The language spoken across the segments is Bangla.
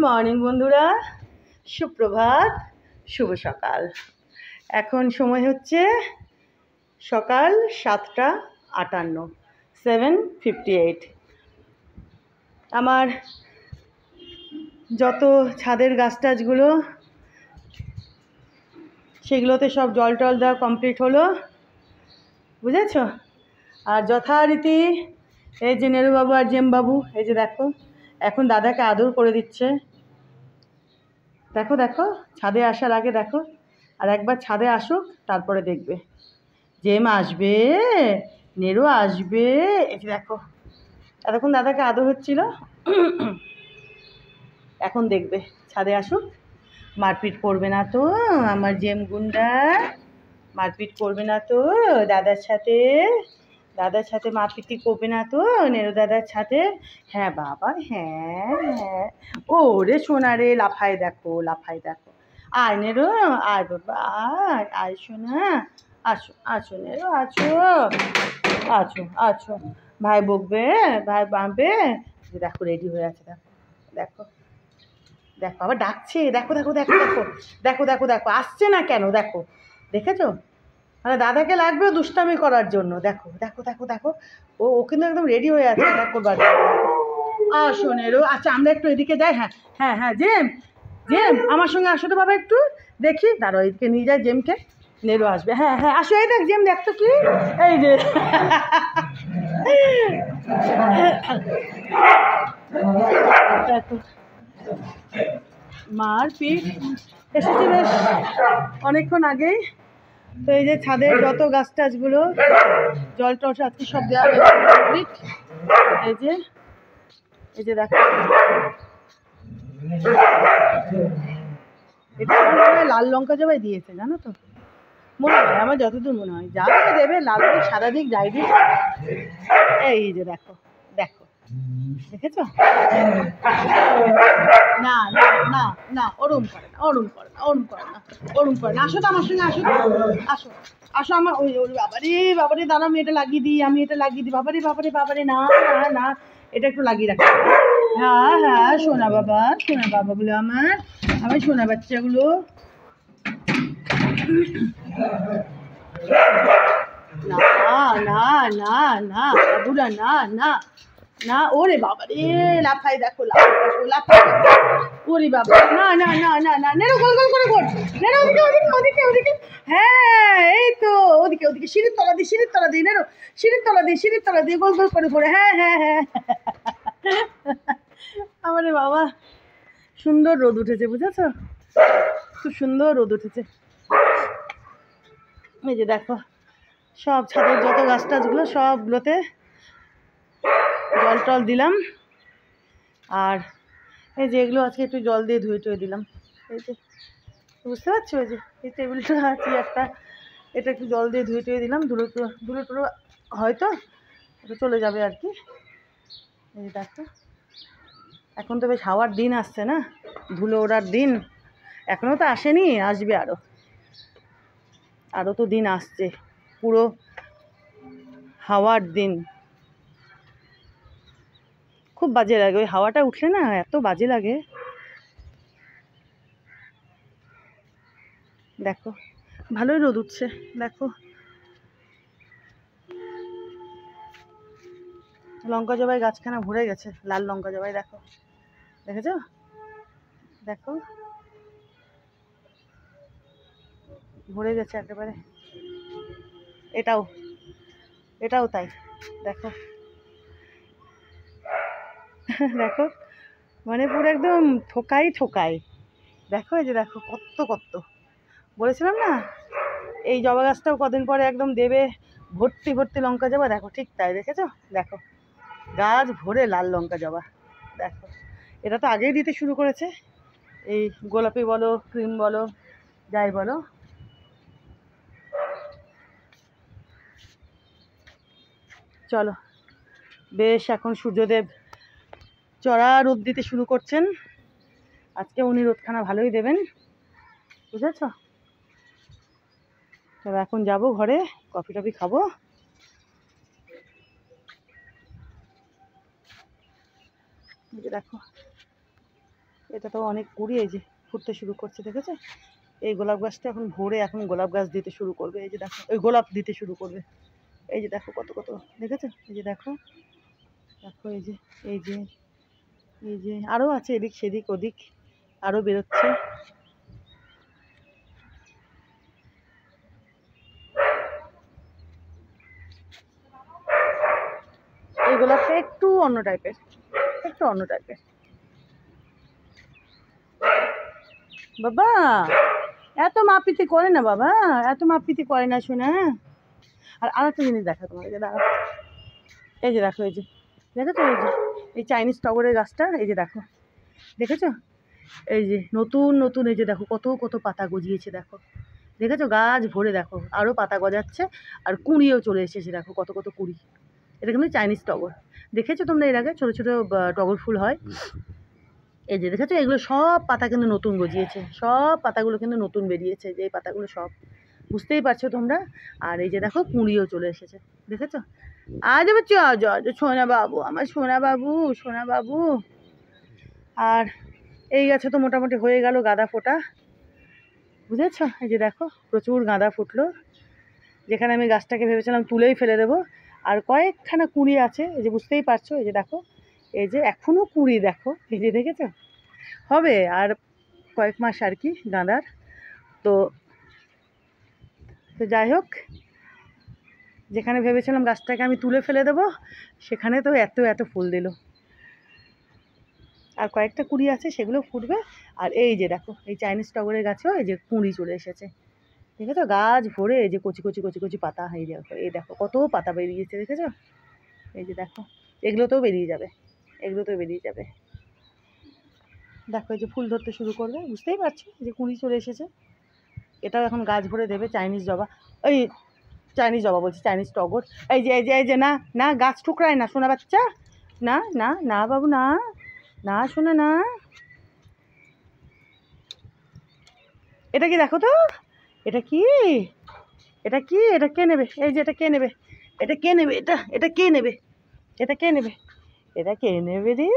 মর্নিং বন্ধুরা, সুপ্রভাত, শুভ সকাল। এখন সময় হচ্ছে সকাল 7:58, 7:58। আমার যত ছাদের গাছ টাছগুলো সেগুলোতে সব জল টল দেওয়া কমপ্লিট হলো, বুঝেছ? আর যথারীতি এই যে নেরুবাবু আর জেমবাবু, এই যে দেখো এখন দাদাকে আদর করে দিচ্ছে। দেখো দেখো, ছাদে আসার আগে দেখো, আর একবার ছাদে আসুক তারপরে দেখবে জেম আসবে, নেরু আসবে। এই যে দেখো এতক্ষণ দাদাকে আদর হচ্ছিল, এখন দেখবে ছাদে আসুক। মারপিট করবে না তো আমার জেম গুন্ডা? মারপিট করবে না তো দাদার সাথে? দাদার সাথে মারপিটি করবে না তো নেরু দাদার সাথে? হ্যাঁ বাবা, হ্যাঁ হ্যাঁ। ও রে সোনা রে, লাফায় দেখো, লাফায় দেখো। আয় নেরু, আয় বাবা, আয় আয় সোনা, আসো আসো নেরু, আছো আছো আছো। ভাই বকবে, ভাই বাঁধবে। দেখো রেডি হয়ে আছে, দেখো দেখো দেখো, আবার ডাকছে। দেখো দেখো দেখো দেখো দেখো দেখো দেখো, আসছে না কেন? দেখো, দেখেছো? মানে দাদাকে লাগবে দুষ্টামি করার জন্য। দেখো দেখো দেখো দেখো, ও কিন্তু একদম রেডি হয়ে আছে এটা করবার জন্য। আসো নেরু। আচ্ছা আমরা একটু এদিকে যাই। হ্যাঁ হ্যাঁ হ্যাঁ, জেম জেম আমার সঙ্গে আসো তো বাবা, একটু দেখি, দাঁড়াও এদিকে নিয়ে যাই জেমকে। নেরু আসবে, হ্যাঁ হ্যাঁ আসো। এই দেখ জেম, দেখতো কি, এই যে দেখো মারপিট এসেছে বেশ অনেকক্ষণ আগেই। তো এই যে ছাদের যত গাছ টাছগুলো জল টল আজকে সব দেওয়া কমপ্লিট। এই যে এই যে দেখো, এটা লাল লঙ্কা জবাই দিয়েছে, জানো তো? মনে হয়, আমার যতদূর মনে হয়, যা দেবে লাল দিক সাদা দিক যাই দিক। এই যে দেখো দেখো, দেখেছো? না না না না, ওরম করে না, ওরম করে না, ওরম করে না, ওরম করে না। আসো তো আমার সঙ্গে, আসো আসো আসো। আমার ওই ওই বাবারে বাবারে, দাঁড়া আমি এটা লাগিয়ে দিই, আমি এটা লাগিয়ে দিই। বাবারে বাবারে বাবারে, না না না, এটা একটু লাগিয়ে রাখি। হ্যাঁ হ্যাঁ, সোনা বাবা, সোনা বাবাগুলো আমার, আমার সোনা বাচ্চাগুলো। না না না না বাবুরা, না না না। ওরে বাবা রে, লাফাই দেখো, লাফাই দেখো, লাফাই দেখো। ওরে বাবা, না না না না না, নেরো গোল গোল করে গোল, নেরো ওদিকে ওদিকে ওদিকে ওদিকে। হ্যাঁ এই তো, ওদিকে ওদিকে, সিঁড়ির তলা দিয়ে, সিঁড়ির তলা দিয়ে নেরো, সিঁড়ির তলা দিয়ে, সিঁড়ির তলা দিয়ে গোল গোল করে ঘোরে। হ্যাঁ হ্যাঁ হ্যাঁ, আমারে বাবা, সুন্দর রোদ উঠেছে, বুঝেছ? খুব সুন্দর রোদ উঠেছে। এই যে দেখো সব ছাদের যত গাছ টাছগুলো সবগুলোতে জল টল দিলাম। আর এই যে এগুলো আজকে একটু জল দিয়ে ধুয়ে টুয়ে দিলাম। এই যে বুঝতে পারছো, ওই যে এই টেবিলটা আছে একটা, এটা একটু জল দিয়ে ধুয়ে টুয়ে দিলাম। ধুলো টুলো হয়তো এটা চলে যাবে আর কি। এই দেখো এখন তো বেশ হাওয়ার দিন আসছে না, ধুলো ওড়ার দিন। এখনও তো আসেনি, আসবে আরও তো দিন আসছে, পুরো হাওয়ার দিন। খুব বাজে লাগে ওই হাওয়াটা উঠলে না, এত বাজে লাগে। দেখো ভালোই রোদ উঠছে, দেখো লঙ্কা জবাই গাছখানা ভরে গেছে, লাল লঙ্কা জবাই। দেখো, দেখেছো? দেখো ভরে গেছে একেবারে। এটাও এটাও তাই, দেখো দেখো, মানে পুরো একদম থোকাই থোকাই। দেখো এই যে দেখো কত কত, বলেছিলাম না এই জবা গাছটাও কদিন পরে একদম দেবে ভর্তি ভর্তি লঙ্কা জবা। দেখো ঠিক তাই, দেখেছো? দেখো গাছ ভরে লাল লঙ্কা জবা। দেখো এটা তো আগেই দিতে শুরু করেছে, এই গোলাপি বলো ক্রিম বলো যাই বলো। চলো বেশ, এখন সূর্যদেব চড়া রোদ দিতে শুরু করছেন। আজকে উনি রোদখানা ভালোই দেবেন, বুঝেছ? তবে এখন যাবো ঘরে, কফি টফি খাবো। দেখো এটা তো অনেক কুড়ি, এই যে ফুটতে শুরু করছে, দেখেছো? এই গোলাপ গাছটা এখন ভরে এখন গোলাপ গাছ দিতে শুরু করবে। এই যে দেখো, ওই গোলাপ দিতে শুরু করবে। এই যে দেখো কত কত, দেখেছো? এই যে দেখো দেখো, এই যে এই যে এই যে আরও আছে, এদিক সেদিক ওদিক আরও বেরোচ্ছে। এই গোলাপটা একটু অন্য টাইপের, একটু অন্য টাইপের। বাবা এত মাপিতি করে না, বাবা এত মাপিতি করে না শোনা। আর আরেকটা জিনিস দেখা তোমাকে, দাঁড়া। এই যে দেখো, এই যে দেখেছো, এই যে এই চাইনিজ টগরের গাছটা, এই যে দেখো, দেখেছো? এই যে নতুন নতুন, এই যে দেখো কত কত পাতা গজিয়েছে, দেখো দেখেছো? গাছ ভরে দেখো, আরও পাতা গজাচ্ছে, আর কুঁড়িও চলে এসেছে, দেখো কত কত কুঁড়ি। এটা কিন্তু চাইনিজ টগর, দেখেছো তোমরা এর আগে? ছোটো ছোটো টগর ফুল হয়। এই যে দেখেছো, এগুলো সব পাতা কিন্তু নতুন গজিয়েছে, সব পাতাগুলো কিন্তু নতুন বেরিয়েছে, যে এই পাতাগুলো সব, বুঝতেই পারছো তোমরা। আর এই যে দেখো কুঁড়িও চলে এসেছে, দেখেছো? আজ আবার সোনা বাবু, আমার সোনা বাবু, সোনা বাবু। আর এই গাছে তো মোটামুটি হয়ে গেল গাঁদা ফোটা, বুঝেছ? এই যে দেখো প্রচুর গাঁদা ফুটলো, যেখানে আমি গাছটাকে ভেবেছিলাম তুলেই ফেলে দেবো। আর কয়েকখানা কুঁড়ি আছে, এই যে বুঝতেই পারছো, এই যে দেখো, এই যে এখনও কুঁড়ি, দেখো এই যে, দেখেছো? হবে আর কয়েক মাস আর কি গাঁদার। তো তো যাই হোক, যেখানে ভেবেছিলাম গাছটাকে আমি তুলে ফেলে দেবো, সেখানে তো এত এত ফুল দিল। আর কয়েকটা কুঁড়ি আছে, সেগুলো ফুটবে। আর এই যে দেখো, এই চাইনিজ টগরের গাছেও এই যে কুঁড়ি চলে এসেছে, দেখেছো? গাছ ভরে এই যে কচি কচি কচি কচি পাতা, এই দেখো, এই দেখো কত পাতা বেরিয়েছে, দেখেছো? এই যে দেখো, এগুলোতেও বেরিয়ে যাবে, এগুলোতেও বেরিয়ে যাবে। দেখো এই যে ফুল ধরতে শুরু করবে, বুঝতেই পারছো যে কুঁড়ি চলে এসেছে। এটাও এখন গাছ ভরে দেবে চাইনিজ জবা, ওই চাইনিজ জবা বলছি, চাইনিজ টগর। এই যে এই যে এই যে, না না, গাছ ঠুকরায় না সোনা বাচ্চা, না না না বাবু, না না শোনা, না। এটা কি দেখো তো, এটা কি, এটা কি, এটা কে নেবে? এই যে এটা কে নেবে? এটা কে নেবে? এটা এটা কে নেবে? এটা কে নেবে? এটা কে নেবে রে?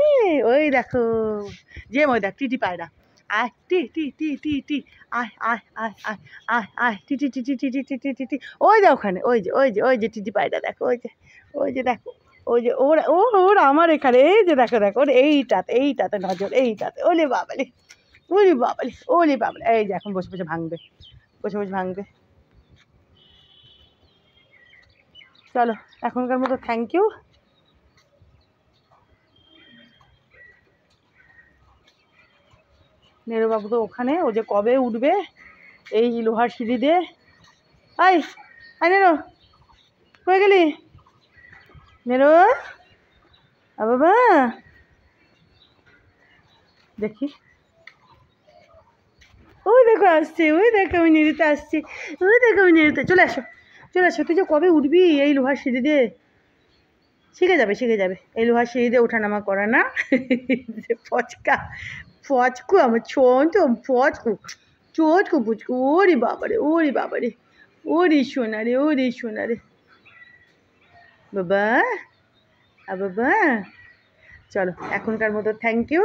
ওই দেখো, যে ওই দেখ টিটি পায়রা, আয় টি টি টি টি টি, আয় আয় আয় আয় আয় আয় টি টি টি টি টি টি টি টি টি টি, ওই দেখ ওখানে, ওই যে ওই যে ওই যে টিটি পায়রা, দেখো ওই যে, ওই যে দেখো, ওই যে ওর ওর ওর আমার এখানে, এই যে দেখো দেখো, ওর এইটাতে এইটাতে নজর, এইটাতে, ওলে বাবালে, ওলে বাবালে, ওলে বাবালে। এই যে এখন বসে বসে ভাঙবে, বসে বসে ভাঙবে। চলো এখনকার মতো থ্যাংক ইউ। নেরুবাবু তো ওখানে, ও যে কবে উঠবে এই লোহার সিঁড়ি দিয়ে। আয় আয় নেরো, কয়ে গেলি নেরো? বাবা দেখি, ওই দেখো আসছে, ওই দেখো আমি নেড়িতে আসছি, ওই দেখো আমি নেড়িতে, চলে আসো চলে আসো। তুই যে কবে উঠবি এই লোহার সিঁড়ি দিয়ে? শিখে যাবে, শিখে যাবে, এই লোহার সিঁড়ি দিয়ে ওঠানামা করা না। ফচকা, ফচকু আমার ছোট ফচকু, চোটকু পুচকু, ওরে বাবারে, ওরে বাবারে, ওরে সোনা রে, ওরে সোনা রে বাবা, বাবা। চলো এখনকার মতো থ্যাংক ইউ।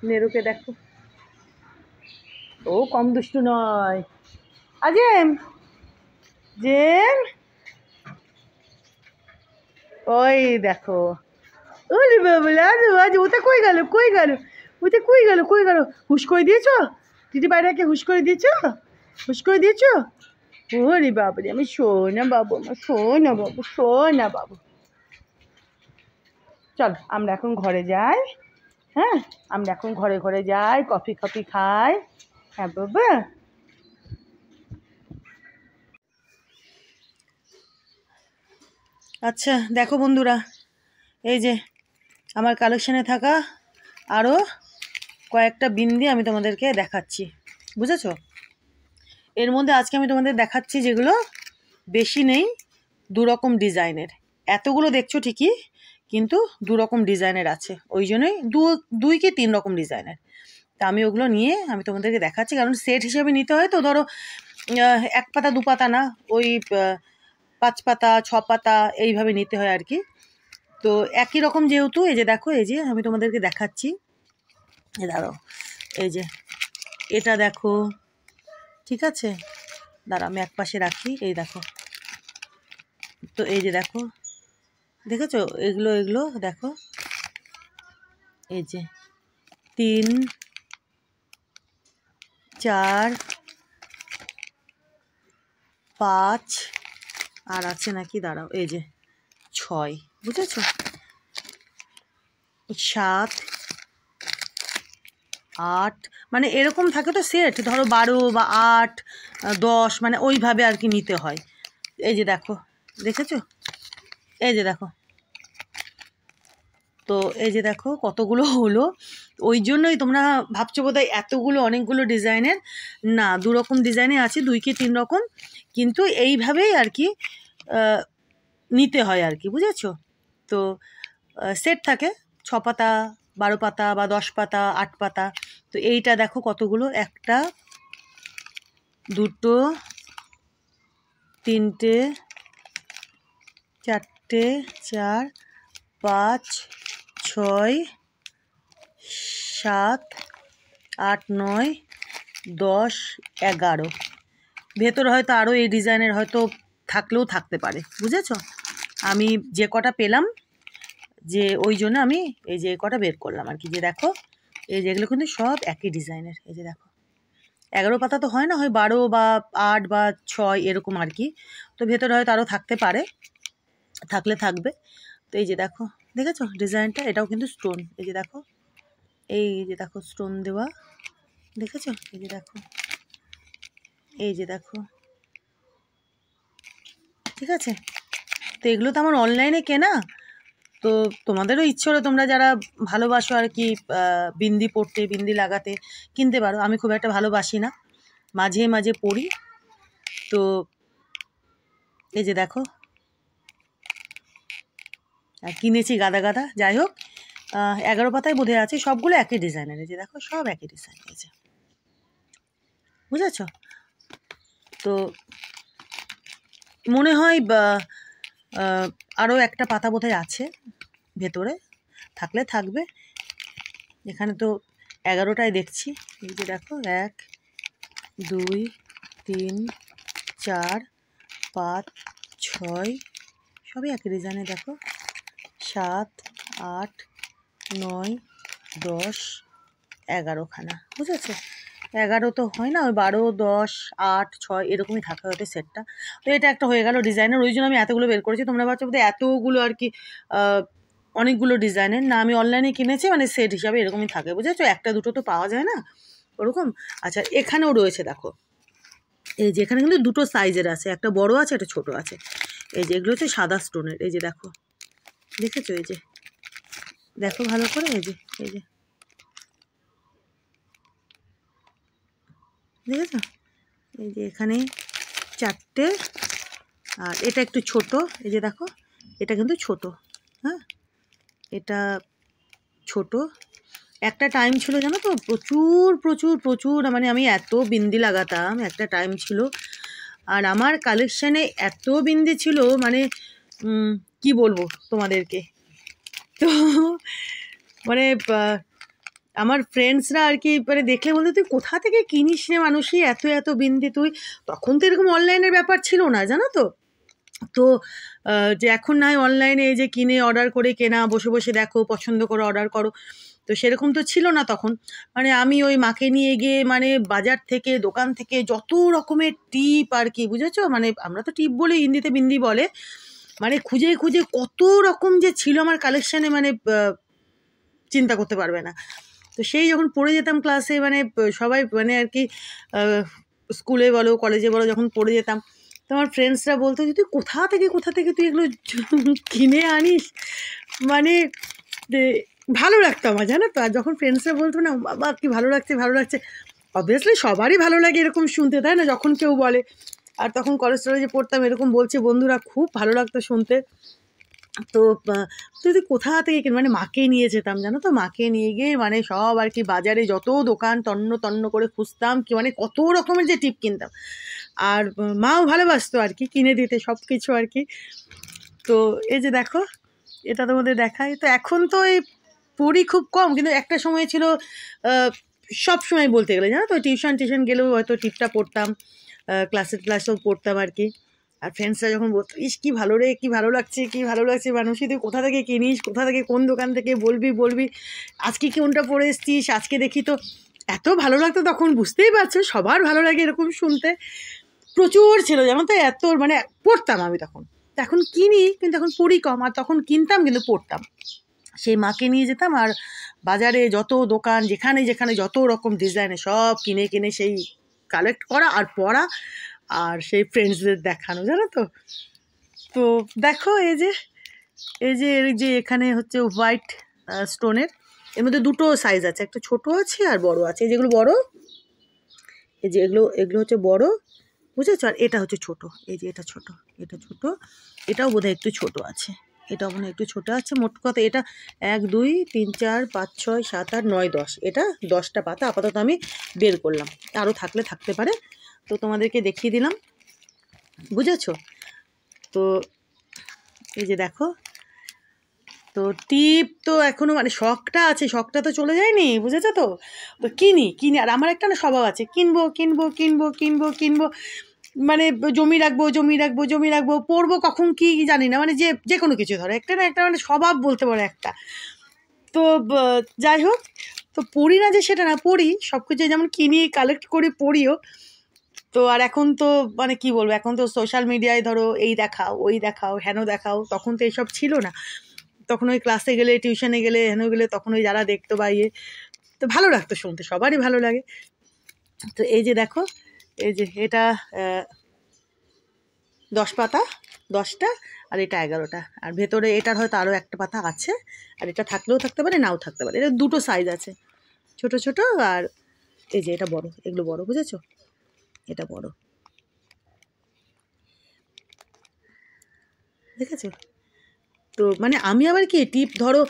নেরুকে দেখো, ও কম দুষ্টু নয়। আজিম, জেম, ওই দেখো, ওরে বাবলা, আজ ওটা কই গেল, কই গেল, ওটা কই গেল, কই গেল? হুশ করে দিয়েছো দিদি বাইরাকে, হুশ করে দিয়েছো, হুশ করে দিয়েছো? ওরে বাবারে, আমি সোনা বাবু, আমার সোনা বাবু, সোনা বাবু। চল আমরা এখন ঘরে যাই, হ্যাঁ আমরা এখন ঘরে ঘরে যাই, কফি কফি খাই, হ্যাঁ বাবা। আচ্ছা দেখো বন্ধুরা, এই যে আমার কালেকশানে থাকা আরও কয়েকটা বিন্দি আমি তোমাদেরকে দেখাচ্ছি, বুঝেছো? এর মধ্যে আজকে আমি তোমাদের দেখাচ্ছি যেগুলো বেশি নেই, দুরকম ডিজাইনের। এতগুলো দেখছো ঠিকই, কিন্তু দুরকম ডিজাইনের আছে, ওই জন্যই দুই কি তিন রকম ডিজাইনের। তা আমি ওগুলো নিয়ে আমি তোমাদেরকে দেখাচ্ছি, কারণ সেট হিসেবে নিতে হয় তো, ধরো এক পাতা দু পাতা না, ওই 5 পাতা 6 পাতা এইভাবে নিতে হয় আর কি। তো একই রকম যেহেতু, এই যে দেখো, এই যে আমি তোমাদেরকে দেখাচ্ছি, দাঁড়াও, এই যে এটা দেখো, ঠিক আছে, দাঁড়া আমি এক পাশে রাখি, এই দেখো, তো এই যে দেখো, দেখেছো, এগুলো এগুলো দেখো, এই যে 3 4 5 আর আছে নাকি, দাঁড়াও, এই যে 6, বুঝেছো, 7 8, মানে এরকম থাকে তো সেট, ধরো 12 বা 8 10, মানে ওইভাবে আর কি নিতে হয়। এই যে দেখো, দেখেছো, এই যে দেখো, তো এই যে দেখো কতগুলো হলো। ওই জন্যই তোমরা ভাবছো বোধহয় এতগুলো, অনেকগুলো ডিজাইনের, না, 2 রকম ডিজাইনে আছে, 2 কি 3 রকম, কিন্তু এইভাবেই আর কি নিতে হয় আর কি, বুঝেছো। তো সেট থাকে 6 পাতা 12 পাতা বা 10 পাতা 8 পাতা। তো এইটা দেখো কতগুলো, 1 2 3 4 4 5 6 7 8 9 10 11, ভেতরে হয়তো আরও এই ডিজাইনের হয়তো থাকলেও থাকতে পারে, বুঝেছো। আমি যে কটা পেলাম, যে ওই জন্য আমি এই যে কটা বের করলাম আর কি, যে দেখো, এই যেগুলো কিন্তু সব একই ডিজাইনের। এই যে দেখো, 11 পাতা তো হয় না, হয় 12 বা 8 বা 6 এরকম আর কি। তো ভেতরে হয়তো আরও থাকতে পারে, থাকলে থাকবে। তো এই যে দেখো, দেখেছো ডিজাইনটা, এটাও কিন্তু স্টোন, এই যে দেখো, এই যে দেখো স্টোন দেওয়া, দেখেছো, এই যে দেখো, এই যে দেখো, ঠিক আছে। তো এগুলো তো আমার অনলাইনে কেনা, তো তোমাদেরও ইচ্ছে হলো, তোমরা যারা ভালোবাসো আর কি বিন্দি পরতে, বিন্দি লাগাতে, কিনতে পারো। আমি খুব একটা ভালোবাসি না, মাঝে মাঝে পরি। তো এই যে দেখো, কিনেছি গাদা গাদা, যাই হোক 11 পাতায় বোধহয় আছে, সবগুলো একই ডিজাইনের। এই যে দেখো, সব একই ডিজাইন, এই যে, বুঝেছো। তো মনে হয় আরও একটা পাতা বোধহয় আছে ভেতরে, থাকলে থাকবে। এখানে তো 11টাই দেখছি, এই যে দেখো 1 2 3 4 5 6, সবই একই ডিজাইনে, দেখো 7 8 9 10 11খানা, বুঝেছো। 11 তো হয় না, ওই 12 10 8 6 এরকমই থাকে হয়তো সেটটা। তো এটা একটা হয়ে গেল ডিজাইনের, ওই জন্য আমি এতগুলো বের করেছি। তোমরা ভাবছো বোধহয় এতগুলো আর কি অনেকগুলো ডিজাইনের, না, আমি অনলাইনে কিনেছি, মানে সেট হিসাবে এরকমই থাকে, বুঝেছো, একটা দুটো তো পাওয়া যায় না ওরকম। আচ্ছা, এখানেও রয়েছে দেখো, এই যে এখানে কিন্তু 2টো সাইজের আছে, একটা বড় আছে, একটা ছোট আছে। এই যে এগুলো হচ্ছে সাদা স্টোনের, এই যে দেখো, দেখেছো, এই যে দেখো ভালো করে, এই যে, এই যে দেখেছো, এই যে এখানে 4টে, আর এটা একটু ছোট, এই যে দেখো, এটা কিন্তু ছোট, হ্যাঁ, এটা ছোট। একটা টাইম ছিল জানো তো, প্রচুর প্রচুর প্রচুর, মানে আমি এত বিন্দি লাগাতাম, একটা টাইম ছিল, আর আমার কালেকশানে এত বিন্দি ছিল, মানে কি বলবো তোমাদেরকে। তো মানে আমার ফ্রেন্ডসরা আর কি মানে দেখলে বলতে, তুই কোথা থেকে কিনিস রে মানুষই, এত এত বিন্দি তুই। তখন তো এরকম অনলাইনের ব্যাপার ছিল না, জানো তো। তো যে এখন না হয় অনলাইনে এই যে কিনে অর্ডার করে কেনা, বসে বসে দেখো, পছন্দ করো, অর্ডার করো, তো সেরকম তো ছিল না তখন। মানে আমি ওই মাকে নিয়ে গিয়ে, মানে বাজার থেকে, দোকান থেকে যত রকমের টিপ আর কি, বুঝেছো, মানে আমরা তো টিপ বলে, হিন্দিতে বিন্দি বলে, মানে খুঁজে খুঁজে কত রকম যে ছিল আমার কালেকশানে, মানে চিন্তা করতে পারবে না। তো সেই যখন পড়ে যেতাম ক্লাসে, মানে সবাই মানে আর কি স্কুলে বলো, কলেজে বলো, যখন পড়ে যেতাম, তো আমার ফ্রেন্ডসরা বলতো যে তুই কোথা থেকে তুই এগুলো কিনে আনিস, মানে ভালো লাগতো আমার, জানো তো। আর যখন ফ্রেন্ডসরা বলতো না, বাবা কি ভালো লাগছে ভালো লাগছে, অবভিয়াসলি সবারই ভালো লাগে এরকম শুনতে, তাই না, যখন কেউ বলে। আর তখন কলেজ টলেজে পড়তাম, এরকম বলছে বন্ধুরা, খুব ভালো লাগতো শুনতে। তো যদি কোথা থেকে মানে মাকে নিয়ে যেতাম জানো তো, মাকে নিয়ে গিয়ে মানে সব আর কি বাজারে যত দোকান তন্ন তন্ন করে খুঁজতাম, কি মানে কত রকমের যে টিপ কিনতাম। আর মাও ভালোবাসতো আর কি কিনে দিতে সব কিছু আর কি। তো এই যে দেখো, এটা তোমাদের দেখাই। তো এখন তো এই পড়ি খুব কম, কিন্তু একটা সময় ছিল সব সময় বলতে গেলে জানো তো, টিউশন গেলেও হয়তো টিপটা পড়তাম, ক্লাসেও পড়তাম আর কি। আর ফ্রেন্ডসরা যখন বলতো, ইস কী ভালো রে, কী ভালো লাগছে, কী ভালো লাগছে মানুষই, তুই কোথা থেকে কিনিস, কোথা থেকে, কোন দোকান থেকে, বলবি আজকে কোনটা পরে এসছিস, আজকে দেখি তো। এত ভালো লাগতো তখন, বুঝতেই পারছো সবার ভালো লাগে এরকম শুনতে। প্রচুর ছিল যেমন তো, এত মানে পড়তাম আমি তখন। এখন কিনি কিন্তু এখন পড়ি কম, আর তখন কিনতাম কিন্তু পড়তাম। সেই মাকে নিয়ে যেতাম আর বাজারে যত দোকান যেখানে যত রকম ডিজাইনের সব কিনে সেই কালেক্ট করা আর পড়া, আর সেই ফ্রেন্ডসদের দেখানো, জানো তো। তো দেখো এই যে এখানে হচ্ছে হোয়াইট স্টোনের, এর মধ্যে দুটো সাইজ আছে, একটা ছোট আছে আর বড় আছে। এই যেগুলো বড়, এই যে এগুলো হচ্ছে বড়, বুঝেছো? আর এটা হচ্ছে ছোট, এই যে এটা ছোট, এটাও বোধহয় একটু ছোট আছে, এটাও মনে হয় একটু ছোট আছে। মোট কথা এটা 1 2 3 4 5 6 7 8 9 10, এটা 10টা পাতা আপাতত আমি বের করলাম, আরও থাকতে পারে। তো তোমাদেরকে দেখিয়ে দিলাম, বুঝেছো? তো এই যে দেখো, তো টিপ তো এখনও মানে শখটা আছে, শখটা তো চলে যায়নি, বুঝেছো তো। তো কিনি আর আমার একটা না স্বভাব আছে, কিনবো, মানে জমি রাখবো, পড়বো কখন কি জানি না, মানে যে কোনো কিছু ধরো একটা না একটা মানে স্বভাব বলতে পারো একটা। তো যাই হোক, তো পড়ি না যে সেটা না, পড়ি সব কিছু, যেমন কিনি, কালেক্ট করি, পড়িও। তো আর এখন তো মানে কি বলবো, এখন তো সোশ্যাল মিডিয়ায় ধরো এই দেখাও, ওই দেখাও, হেন দেখাও, তখন তো এইসব ছিল না। তখন ওই ক্লাসে গেলে, টিউশনে গেলে, হেন গেলে, তখন ওই যারা দেখতো বা তো ভালো লাগতো শুনতে, সবারই ভালো লাগে। তো এই যে দেখো, এই যে এটা 10 পাতা, 10টা, আর এটা 11টা, আর ভেতরে এটার হয়তো আরও একটা পাতা আছে, আর এটা থাকলেও থাকতে পারে, নাও থাকতে পারে। এটা দুটো সাইজ আছে, ছোট আর এই যে এটা বড়, এগুলো বড়, বুঝেছো? এটা বড়, দেখেছো? তো মানে আমি আবার কি টিপ ধরো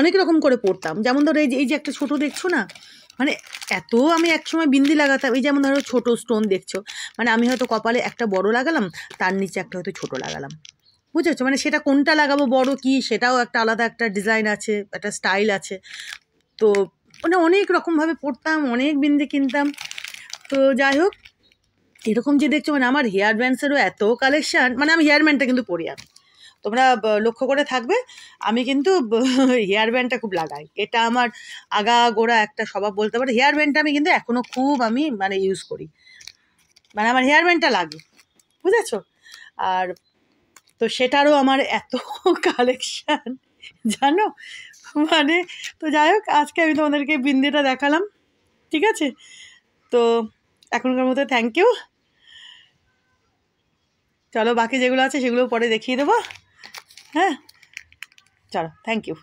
অনেক রকম করে পড়তাম, যেমন ধরো এই যে একটা ছোট দেখছো না, মানে এত আমি একসময় বিন্দি লাগাতাম। এই যেমন ধরো ছোট স্টোন দেখছো, মানে আমি হয়তো কপালে একটা বড় লাগালাম, তার নিচে একটা হয়তো ছোট লাগালাম, বুঝেছো? মানে সেটা কোনটা লাগাবো, বড় কি, সেটাও একটা আলাদা একটা ডিজাইন আছে, একটা স্টাইল আছে। তো মানে অনেক রকমভাবে পড়তাম, অনেক বিন্দি কিনতাম। তো যাই হোক, এরকম যে দেখছো, মানে আমার হেয়ার ব্যান্ডসেরও এত কালেকশান, মানে আমি হেয়ার ব্যান্ডটা কিন্তু পরি আমি, তোমরা লক্ষ্য করে থাকবে, আমি কিন্তু হেয়ার ব্যান্ডটা খুব লাগাই, এটা আমার আগাগোড়া একটা স্বভাব বলতে পারো। হেয়ার ব্যান্ডটা আমি কিন্তু এখনও খুব আমি মানে ইউজ করি, মানে আমার হেয়ার ব্যান্ডটা লাগে, বুঝেছো? আর তো সেটারও আমার এত কালেকশান, জানো, মানে। তো যাই হোক, আজকে আমি তোমাদেরকে বিন্দিটা দেখালাম, ঠিক আছে? তো এখনকার মতো থ্যাংক ইউ। চলো বাকি যেগুলো আছে সেগুলো পরে দেখিয়ে দেবো, হ্যাঁ, চলো, থ্যাংক ইউ।